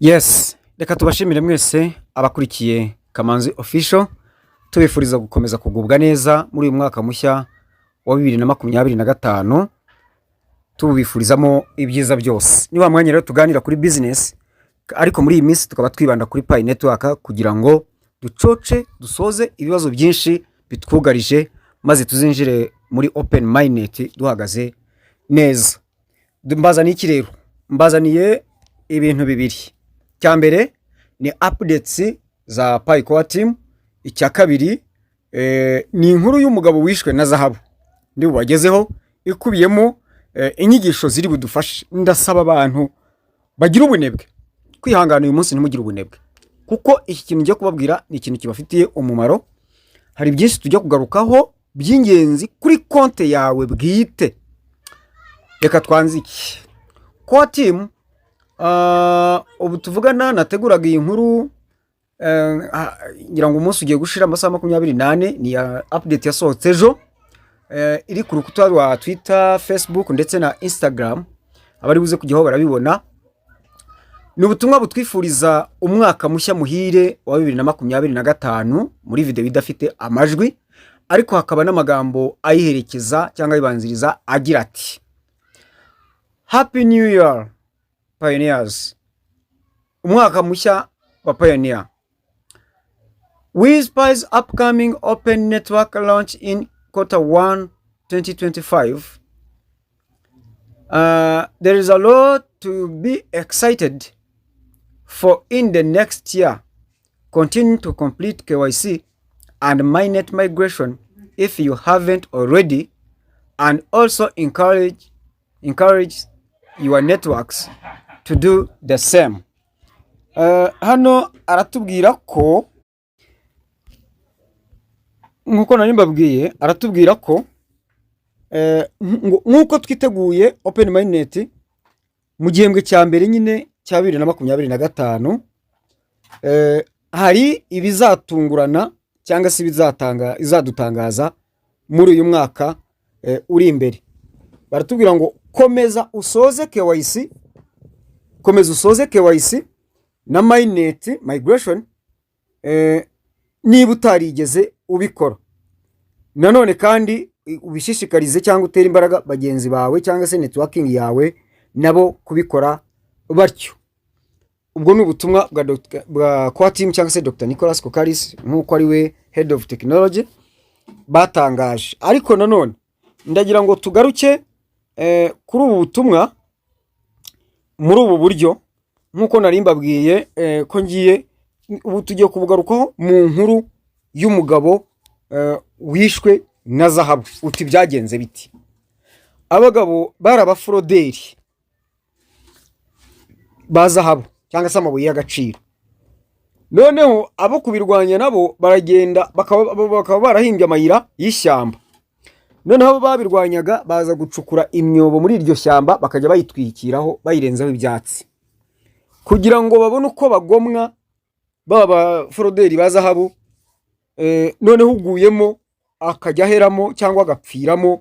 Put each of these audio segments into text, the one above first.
Yes, reka tubashimire mwese abakurikiye Kamanzi Official, tubifuriza gukomeza kugubwa neza muri uyu mwaka mushya wa 2025, tubifurizamo ibyiza byose. Ni wa mwanya rero tuganira kuri business, ariko muri iyi minsi tukaba twibanda kuri Pi Network kugira ngo ducoce dusoze ibibazo byinshi bitwugarije, maze tuzinjire muri open minded duhagaze neza. Mbazaniye iki rero? Mbazaniye ibintu bibiri. Cyambere ni updates za Pi Core Team, icya kabiri ni inkuru y'umugabo wishwe na zahabu ndi wagezeho ikubiyemo inyigisho ziri budufashe. Ndasaba abantu bagira ubunebwe kwihangana uyu munsi ntimugire ubunebwe, kuko iki kintu ngiye kubabwira ni ikintu kibafitiye umumaro. Hari byinshi tujya kugarukaho by'ingenzi kuri konte yawe bwite. Reka twanziki Core Team. Ubu tuvugana nateguraga iyi nkuru, ngira ngo umunsi ugiye gushira amasaha 28 ni ya update yasohotse ejo, iri ku rukuta rwa Twitter, Facebook ndetse na Instagram. Abari buze kujyaho barabibona. Ni ubutumwa butwifuriza umwaka mushya muhire wa 2025 muri video idafite amajwi, ariko hakaba n'amagambo ayiherekeza cyangwa yibanziriza agira ati: Happy New Year Pioneers. Umwaka mushya wa Pioneer. With Pi's upcoming open network launch in Q1 2025, there is a lot to be excited for in the next year. Continue to complete KYC and mainnet migration if you haven't already, and also encourage your networks to do the same. Hano aratubwira ko nkuko nari mbabwiye, aratubwira ko nkuko twiteguye open mainnet mu gihembwe cya mbere nyine cya 2025, hari ibizatungurana cyangwa se izadutangaza muri uyu mwaka uri imbere. Baratubwira ngo komeza usoze KYC, na mainnet migration niba utarigeze ubikora. Nanone kandi ubishishikarize cyangwa utera imbaraga bagenzi bawe cyangwa se networking yawe nabo kubikora batyo. Ubwo ni ubutumwa bwa Core Team cyangwa se Dr. Nicholas Kokaris nkuko ari we Head of Technology batangaje. Ariko nanone ndagira ngo tugaruke kuri ubu butumwa muri ubu buryo nkuko nari mbabwiye, ko ngiye ubu tugiye kubugarukaho mu nkuru y'umugabo wishwe na zahabu. Uti byagenze biti? Abagabo barabafroderi ba zahabu cyangwa se amabuye y'agaciro. Noneho abo kubirwanya nabo baragenda bakaba barahimbye amayira y'ishyamba. Noneho babirwanyaga baza gucukura imyobo muri iryo shyamba, bakajya bayitwikiraho bayirenzaho ibyatsi kugira ngo babone uko bagomwa baba froderi ba zahabu. Noneho uguyemo akajya heramo cyangwa agapfiramo,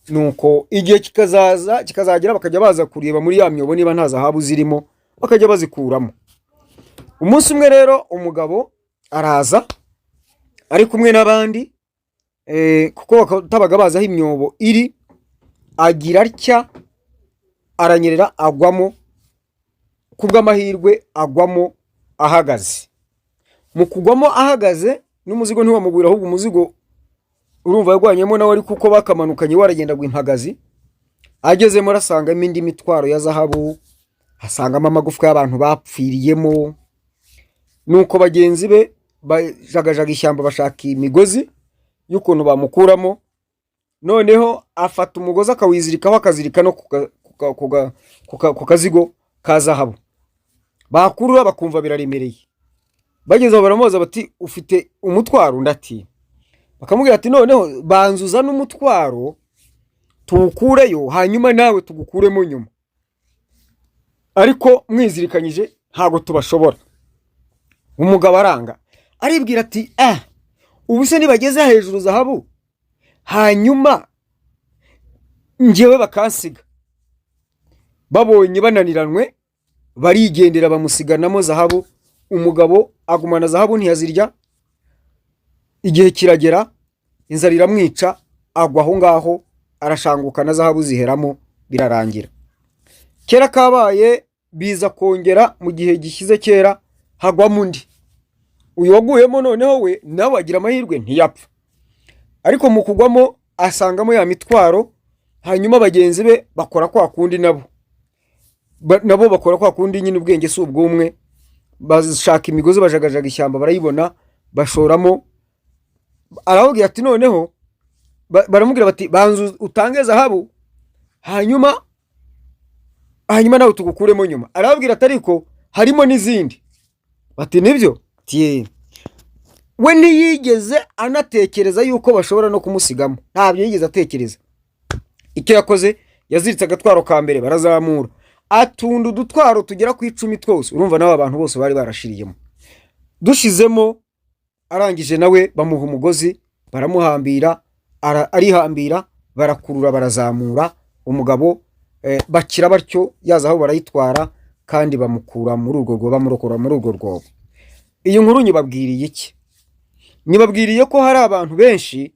nuko igihe kikazagera bakajya baza kureba muri ya myobo niba nta zahabu zirimo, bakajya bazikuramo. Umunsi umwe rero umugabo araza ari kumwe n'abandi, kuko batabaga bazaho imyobo iri, agira atya aranyerera agwamo. Kubw'amahirwe agwamo ahagaze. Mu kugwamo ahagaze n'umuzigo ntiwamugwira, ahubwo umuzigo urumva yagwanyemo nawe, ari kuko bakamanukanye waragenda gw'impagazi. Agezemo arasangamo indi mitwaro ya zahabu, asangamo amagufwa y'abantu bapfiriyemo. Nuko bagenzi be bajagajaga ishyamba bashaka imigozi y'ukuntu bamukuramo. Noneho afata umugozi akawizirikaho, akazirika no ku kazigo ka zahabu. Bakurura bakumva biraremereye. Bageze baramubaza bati ufite umutwaro? Ndati. Bakamubwira ati noneho banzuza n'umutwaro tuwukureyo, hanyuma nawe tugukuremo nyuma, ariko mwizirikanyije ntago tubashobora. Umugabo aranga, aribwira ati ubu se nibageze hejuru zahabu hanyuma njyewe bakansiga. Babonye bananiranwe barigendera bamusiganamo zahabu. Umugabo agumana zahabu ntiyazirya, igihe kiragera inzara iramwica, agwa aho ngaho arashanguka na zahabu ziheramo, birarangira. Kera kabaye biza kongera mu gihe gishyize kera hagwamo undi. Uyu waguyemo noneho we nawe agira amahirwe ntiyapfa, ariko mu kugwamo asangamo ya mitwaro. Hanyuma bagenzi be bakora kwa kundi, nabo bakora kwa kundi nyine, ubwenge si ubw'umwe. Bashaka imigozi bajagajaga ishyamba, barayibona bashoramo. Arababwira ati noneho, baramubwira bati banzu utange zahabu, hanyuma nawe tugukuremo nyuma. Arababwira ati ariko harimo n'izindi. Bati nibyo? We ntiyigeze anatekereza yuko bashobora no kumusigamo, ntabyo yigeze atekereza. Icyo yakoze, yaziritse agatwaro ka mbere barazamura, atunda udutwaro tugera ku 10 twose. Urumva nawe abantu bose bari barashiriyemo. Dushizemo arangije nawe bamuha umugozi, baramuhambira, arihambira, barakurura barazamura. Umugabo bakira batyo, yazaho barayitwara kandi bamukura muri urwo rwobo, bamurokora muri urwo rwobo. Iyi nkuru nyibabwiriye iki? Nyibabwiriye ko hari abantu benshi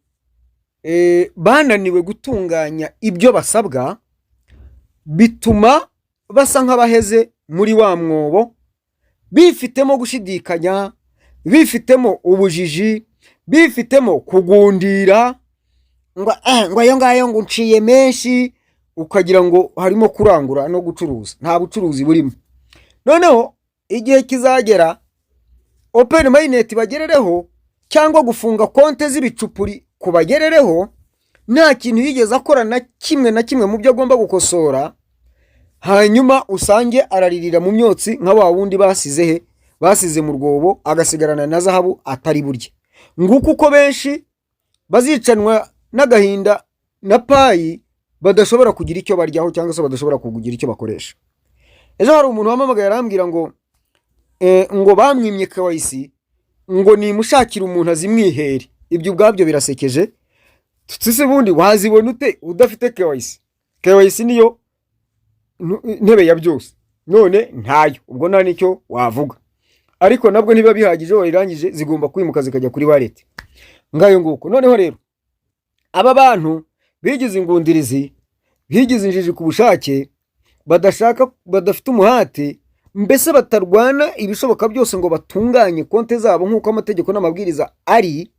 bananiwe gutunganya ibyo basabwa, bituma basa nk'abaheze muri wa mwobo, bifitemo gushidikanya, bifitemo ubujiji, bifitemo kugundira, ngo ayo ngayo ngo nciye menshi, ukagira ngo harimo kurangura no gucuruza. Nta bucuruzi burimo. Noneho igihe kizagera open mainnet bagerereho, cyangwa gufunga konte z'ibicupuri kubagerereho, nta kintu yigeze akora na kimwe mu byo agomba gukosora. Hanyuma usange araririra mu myotsi nka wa wundi basize mu rwobo, agasigarana na zahabu atari burye. Nguko uko benshi bazicanwa n'agahinda na payi, badashobora kugira icyo baryaho, cyangwa se badashobora kugira icyo bakoresha. Ejo hari umuntu wamamagaye arambwira ngo bamwimye KYC, ngo nimushakira umuntu azimwihere. Ibyo ubwabyo birasekeje. Tutse bundi wazibona ute udafite KYC? KYC niyo ntebe ya byose, none ntayo, ubwo nta nicyo wavuga. Ariko nabwo niba bihagije wayirangije, zigomba kwimuka zikajya kuri wallet. Ngayo nguko. Noneho rero aba bantu bigize ingundirizi, bigize injiji ku bushake, badafite umuhate, mbese batarwana ibishoboka byose ngo batunganye konte zabo nk'uko amategeko n'amabwiriza ari.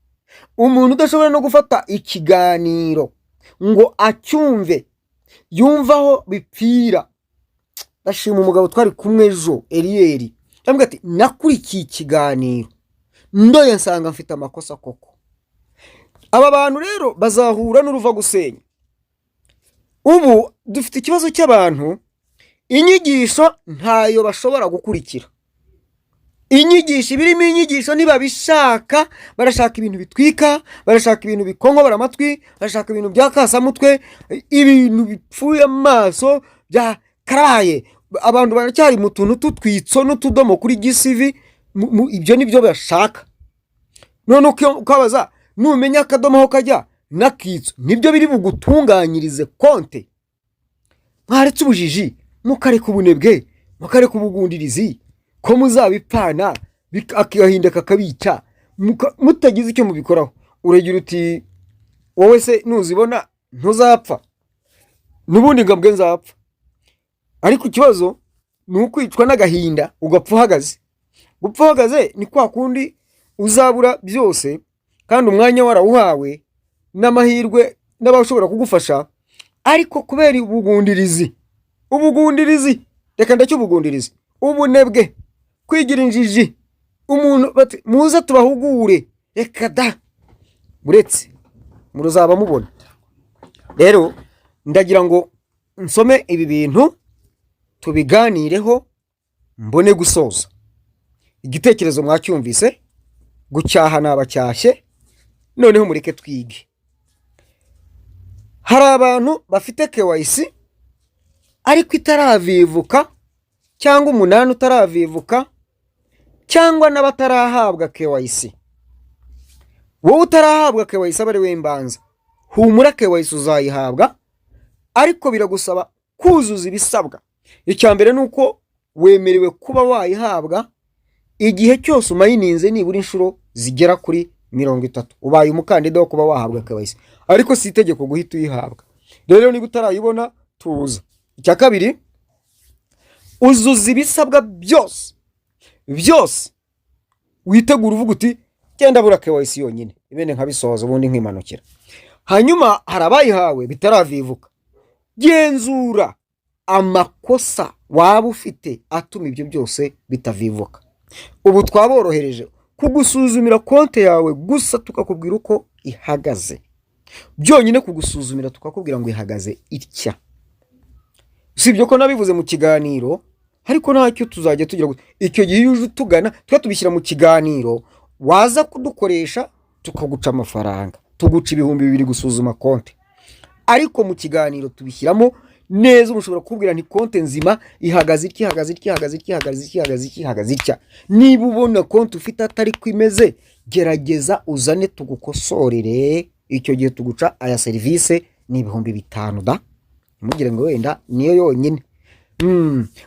Umuntu udashobora no gufata ikiganiro ngo acyumve, yumvaho bipfira. Ndashima umugabo twari kumwe ejo, Eliel, cyangwa ati nakurikiye ikiganiro ndoye nsanga mfite amakosa koko. Aba bantu rero bazahura n'uruva gusenya. Ubu dufite ikibazo cy'abantu, inyigisho ntayo bashobora gukurikira. Inyigisho birimo inyigisho niba bishaka, barashaka ibintu bitwika, barashaka ibintu bikonkobora amatwi, barashaka ibintu byakasa mutwe, ibintu bipfuye amaso bya karaye. Abantu baracyari mu tuntu tutwitso n'utudomo kuri gisivi, ibyo nibyo bashaka. None ukabaza, numenya akadomo aho kajya nakitso, nibyo biri bugutunganyirize konte. Mwaretse ubujiji, mukareka ubunebwe, mukareka ubugundirizi, ko muzabipana akahinda kakabica, mutagize icyo mubikoraho. Uragira uti wowe se nuzibona ntuzapfa, nubundi ngabwe nzapfa. Ariko ikibazo ni ukwicwa n'agahinda ugapfa uhagaze. Gupfa uhagaze ni kwa kundi uzabura byose, kandi umwanya warawuhawe n'amahirwe n'abashobora kugufasha, ariko kubera ubugundirizi, reka ndacyo ubugundirizi, ubunebwe, kwigira injiji, umuntu bati muze tubahugure, reka da, buretse muruzaba mubona. Rero ndagira ngo nsome ibi bintu tubiganireho, mbone gusoza. Igitekerezo mwacyumvise, gucyaha nabacyashye, noneho mureke twige. Hari abantu bafite KYC ariko itaravivuka, cyangwa 8 utaravivuka, cyangwa n'abatarahabwa KYC. Wowe utarahabwa KYC abari wembanza, humura KYC uzayihabwa, ariko biragusaba kuzuza ibisabwa. Icya mbere nuko wemerewe kuba wayihabwa igihe cyose umayininze nibura inshuro zigera kuri 30, ubaye umukandida wo kuba wahabwa KYC, ariko si itegeko guhita uyihabwa. Rero niba utarayibona tuza. Icya kabiri, uzuza ibisabwa byose witegura uvuga uti genda bura KYC yonyine ibene nkabisohoza ubundi nkimanukira. Hanyuma harabayihawe bitaravivuka, genzura amakosa waba ufite atuma ibyo byose bitavivuka. Ubu twaborohereje kugusuzumira konte yawe gusa tukakubwira uko ihagaze, byonyine kugusuzumira tukakubwira ngo ihagaze itya. Usibye ko nabivuze mu kiganiro, ariko ntacyo tuzajya tugira icyo gihe uje utugana tubishyira mu kiganiro, waza kudukoresha tukaguca amafaranga, tuguca 2,000 gusuzuma konte, ariko mu kiganiro tubishyiramo neza. Umushobora kubwira nti konte nzima ihagaze itya. Niba ubona konte ufite atari kwimeze, gerageza uzane tugukosorere. Icyo gihe tuguca aya serivisi ni 5,000 da, mugire ngo wenda niyo yonyine.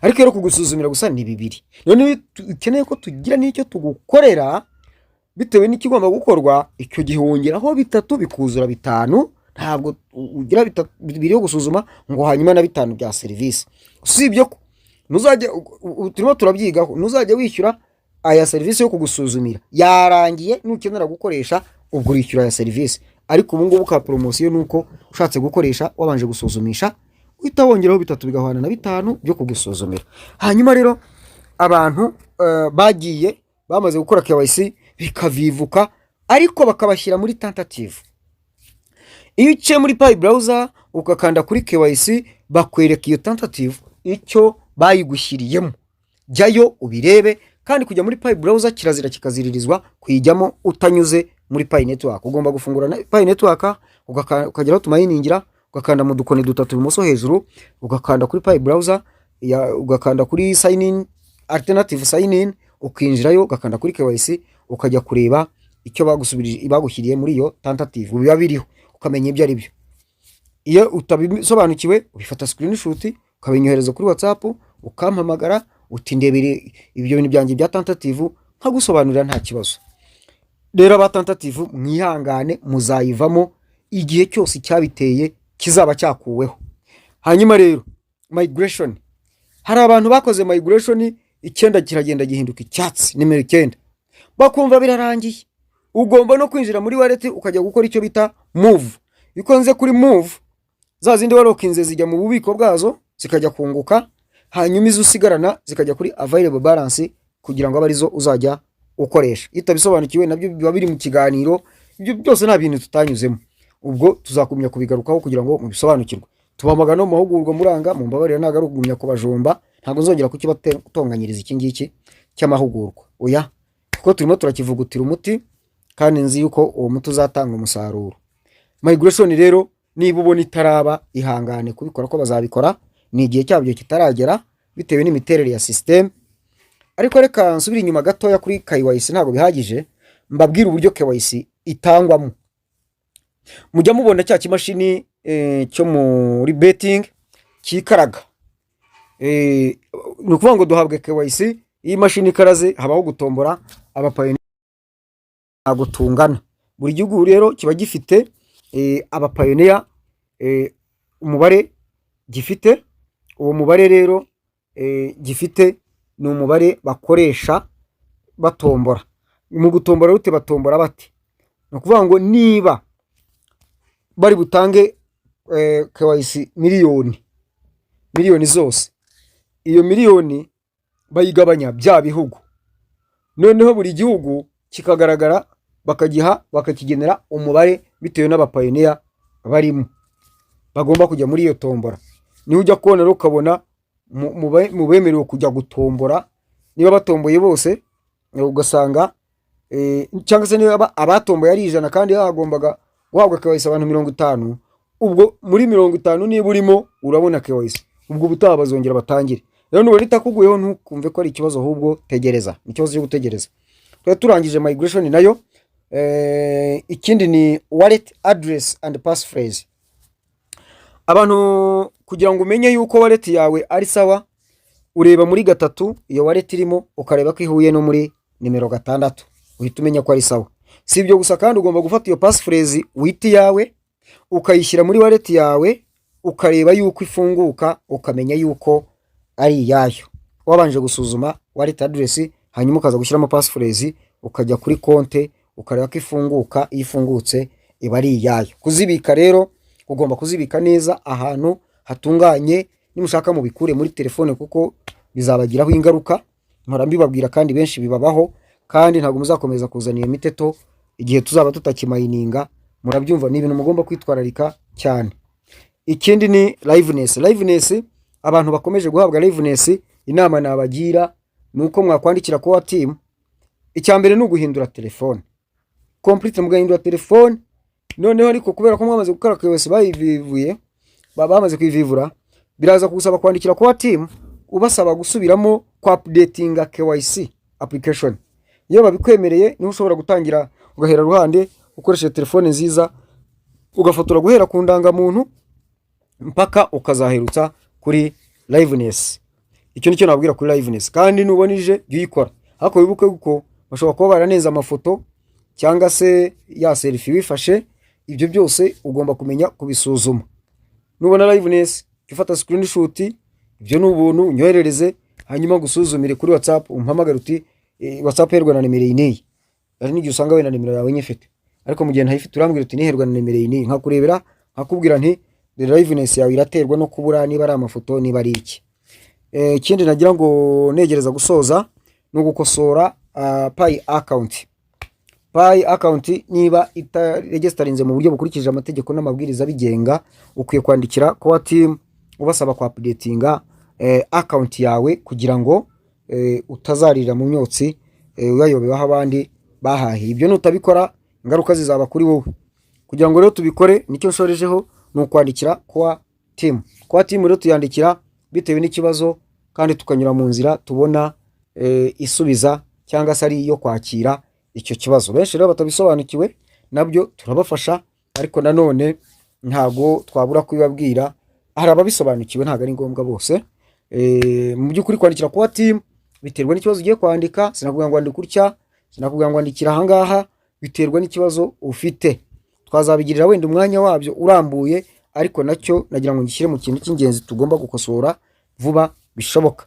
Ariko rero kugusuzumira gusa ni 2. None ukeneye ko tugira n'icyo tugukorera bitewe n'ikigomba gukorwa, icyo gihe wongeraho 3 bikuzura 5. Ntabwo ugira 2 yo gusuzuma ngo hanyuma na 5 bya serivisi. Usibye ko nuzajya turimo turabyigaho, nuzajya wishyura aya serivisi yo kugusuzumira yarangiye, nukenera gukoresha ubwo wishyura aya serivisi. Ariko ubu ngubu ka promotion nuko ushatse gukoresha wabanje gusuzumisha uhita wongeraho 3 bigahwana na 5 byo kugusuzumira. Hanyuma rero abantu bagiye bamaze gukora KYC bikavivuka, ariko bakabashyira muri tentative. Iyo uciye muri Pi browser ukakanda kuri KYC, bakwereka iyo tentative icyo bayigushyiriyemo. Jyayo ubirebe, kandi kujya muri Pi browser kirazira kikaziririzwa kuyijyamo utanyuze muri Pi network. Ugomba gufungura Pi network ukageraho tumayiningira, ugakanda mu dukoni 3 ibumoso hejuru, ugakanda kuri Pi browser, ugakanda kuri sign in, alternative sign in, ukinjirayo, ugakanda kuri KYC, ukajya kureba icyo bagusubirije bagushyiriye muri iyo tentative biba biriho, ukamenya ibyo ari byo. Iyo utabisobanukiwe ubifata screenshot ukabinyohereza kuri WhatsApp, ukampamagara uti ndebere ibyo bintu byanjye bya tentative nkagusobanurira nta kibazo. Rero aba tentative mwihangane, muzayivamo igihe cyose cyabiteye kizaba cyakuweho. Hanyuma rero migration, hari abantu bakoze migration 9 kiragenda gihinduka icyatsi, nimero 9 bakumva birarangiye. Ugomba no kwinjira muri wallet ukajya gukora icyo bita move. Ikonze kuri move, za zindi warokinze zijya mu bubiko bwazo zikajya kunguka, hanyuma izo usigarana zikajya kuri available balance kugira ngo abarizo uzajya ukoresha. Itabisobanukiwe nabyo biba biri mu kiganiro, ibyo byose nta bintu tutanyuzemo. Ubwo tuzakumya kubigarukaho kugira ngo mubisobanukirwe. Tubamagana mu mahugurwa muranga, mu mbabarira nagarugumya kubajomba, ntabwo nzongera kukibatonganyiriza iki ngiki cy'amahugurwa. Oya, kuko turimo turakivugutira umuti, kandi nzi yuko uwo muti uzatanga umusaruro. Migration rero niba ubona itaraba, ihangane kubikora ko bazabikora, ni igihe cyabyo kitaragera bitewe n'imiterere ya system. Ariko reka nsubira inyuma gatoya kuri KYC, ntago bihagije mbabwira uburyo KYC itangwamo. Mujya mubona cya kimashini cyo muri betting kikaraga, ni ukuvuga ngo duhabwe KYC, iyi mashini karaze habaho gutombora abapayoni ntago tungana. Buri gihugu rero kiba gifite abapayoniya umubare gifite. Uwo mubare rero gifite ni umubare bakoresha batombora. Mu gutombora rute batombora bati? No kuvuga ngo niba bari butange KYC miliyoni zose, iyo miliyoni bayigabanya bya bihugu, noneho buri gihugu kikagaragara bakakigenera umubare bitewe n'abapayoniya barimo bagomba kujya muri iyo tombora. Ni ujya kubona rero ukabona mu bemerewe kujya gutombora, niba batomboye bose ugasanga cyangwa se niba abatomboye ari 100 kandi hagombaga guhabwa KYC abantu 50, ubwo muri 50 niba urimo urabona KYC, ubwo butaha bazongera batangire. Rero nubwo ritakuguyeho ntukumve ko ari ikibazo, ahubwo tegereza, ikibazo cyo gutegereza. Turangije migration nayo. Ikindi ni wallet address and passphrase. Abantu kugira ngo umenye yuko wallet yawe ari sawa, ureba muri gatatu iyo wallet irimo, ukareba ko ihuye no muri nimero 6, uhita umenya ko ari sawa. Si ibyo gusa kandi ugomba gufata iyo passphrase witi yawe ukayishyira muri wallet yawe, ukareba yuko ifunguka, ukamenya yuko ari iyayo. Wabanje gusuzuma wallet address, hanyuma ukaza gushyiramo passphrase, ukajya kuri konte ukareba ko ifunguka. Iyo ifungutse iba ari iyayo. Kuzibika rero ugomba kuzibika neza ahantu hatunganye, nimushaka mubikure muri telefone kuko bizabagiraho ingaruka. Mpora mbibabwira kandi benshi bibabaho, kandi ntabwo muzakomeza kuzana iyo miteto igihe tuzaba tutakimayininga. Murabyumva, ni ibintu mugomba kwitwararika cyane. Ikindi ni liveness. Abantu bakomeje guhabwa liveness, inama nabagira nuko mwakwandikira kwa team. Icyambere ni uguhindura telefone complete, mugahindura telefone. Noneho ariko kubera ko mwamaze gukora KYC bayivivuye, bamaze kwivivura, biraza kugusaba kwandikira kwa team ubasaba gusubiramo kwa updating KYC application. Iyo babikwemereye ni ushobora gutangira ugahera ruhande ukoresheje telefone nziza, ugafotora guhera ku ndangamuntu mpaka ukazaherutsa kuri liveness. Icyo nicyo nabwira kuri liveness. Kandi nubonije yikora hako wibuke uko bashobora kuba baraneza amafoto cyangwa se ya selfie wifashe. Ibyo byose ugomba kumenya kubisuzuma. Nubona liveness ufata screenshot, ibyo n'ubuntu unyoherereze, hanyuma gusuzumire kuri WhatsApp, umpamagara uti WhatsApp herwa na nimero iyi. Ari n'igihe usanga we na nimero yawe nyifite, ariko mu gihe ntayifite urambwira uti niherwa na nimero iyi, nkakurebera nkakubwira nti liveness yawe iraterwa no kubura niba ari amafoto niba ari iki. Ikindi nagira ngo negereza gusoza no gukosora Pi account. Pi account niba itaregisterinze mu buryo bukurikije amategeko n'amabwiriza bigenga, ukwiye kwandikira kwa team ubasaba kwa updatinga account yawe kugira ngo utazarira mu myotsi uyayobewaho abandi bahahiye. Ibyo nutabikora ingaruka zizaba kuri wowe. Kugira ngo rero tubikore, nicyo nshorejeho no kwandikira kwa team. Kwa team rero tuyandikira bitewe n'ikibazo, kandi tukanyura mu nzira tubona isubiza cyangwa se ari iyo kwakira icyo kibazo. Benshi rero batabisobanukiwe, nabyo turabafasha, ariko nanone ntago twabura kubibabwira. Hari ababisobanukiwe, ntago ari ngombwa bose. Mu by'ukuri kwandikira kwa team biterwa n'ikibazo ugiye kwandika. Sinakubwira ngo andika utya, sinakubwira ngo andikira ahangaha, biterwa n'ikibazo ufite. Twazabigirira wenda umwanya wabyo urambuye, ariko nacyo nagira ngo ngishyire mu kintu cy'ingenzi tugomba gukosora vuba bishoboka.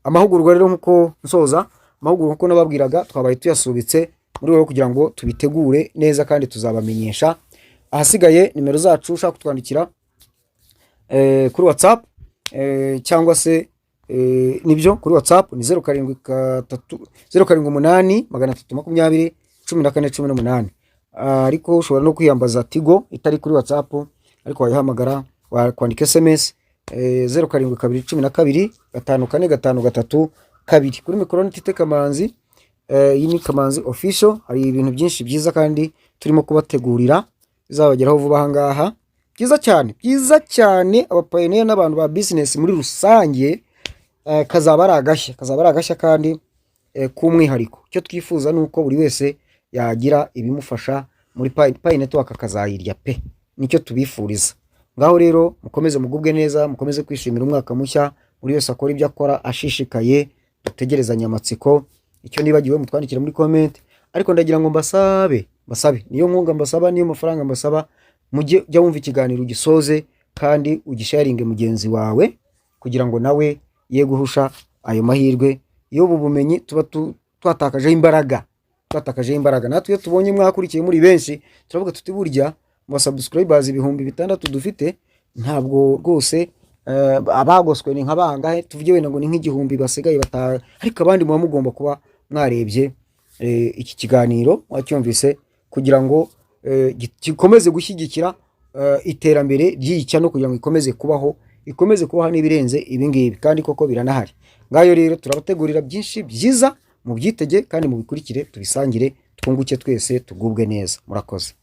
Amahugurwa rero nkuko nsoza, amahugurwa nkuko nababwiraga twabaye tuyasubitse muri rwo kugira ngo tubitegure neza, kandi tuzabamenyesha. Ahasigaye nimero zacu ushaka kutwandikira kuri WhatsApp cyangwa se nibyo kuri WhatsApp ni 078320 ariko ushobora no kwiyambaza Tigo itari kuri WhatsApp, ariko wayihamagara wakwandika SMS 0722154532. Kuri mikoro Tite Kamanzi. Iyi ni Kamanzi Official. Hari ibintu byinshi byiza kandi turimo kubategurira bizabageraho vuba ahangaha. Byiza cyane abapayiniya n'abantu ba business muri rusange. Kazaba ari agashya kandi k'umwihariko. Icyo twifuza nuko buri wese yagira ibimufasha muri Pi Network akazayirya pe. Nicyo tubifuriza. Ngaho rero mukomeze mugubwe neza, mukomeze kwishimira umwaka mushya. Buri wese akora ibyo akora ashishikaye, dutegerezanya amatsiko. Icyo nibagiwe mutwandikira muri comment, ariko ndagira ngo mbasabe niyo nkunga mbasaba, niyo mafaranga mbasaba, mujye jya wumva ikiganiro ugisoze kandi ugisharinge mugenzi wawe kugira ngo nawe ye guhusha ayo mahirwe. Iyo bubumenyi tuba twatakaje imbaraga. Natwe iyo tubonye mwakurikiye muri benshi turavuga tuti burya mu subscribers 600 dufite, ntabwo rwose abagoswe ni nkabangahe, tuvuge wenda ngo ni nk'igihumbi basigaye ariko abandi muba mugomba kuba mwarebye iki kiganiro wacyumvise kugira ngo gikomeze gushyigikira iterambere ry'icya no kugira ngo ikomeze kubaho n'ibirenze ibingibi, kandi koko biranahari. Ngayo rero turabategurira byinshi byiza, mu byitege kandi mu bikurikire, tubisangire, twunguke twese tugubwe neza. Murakoze.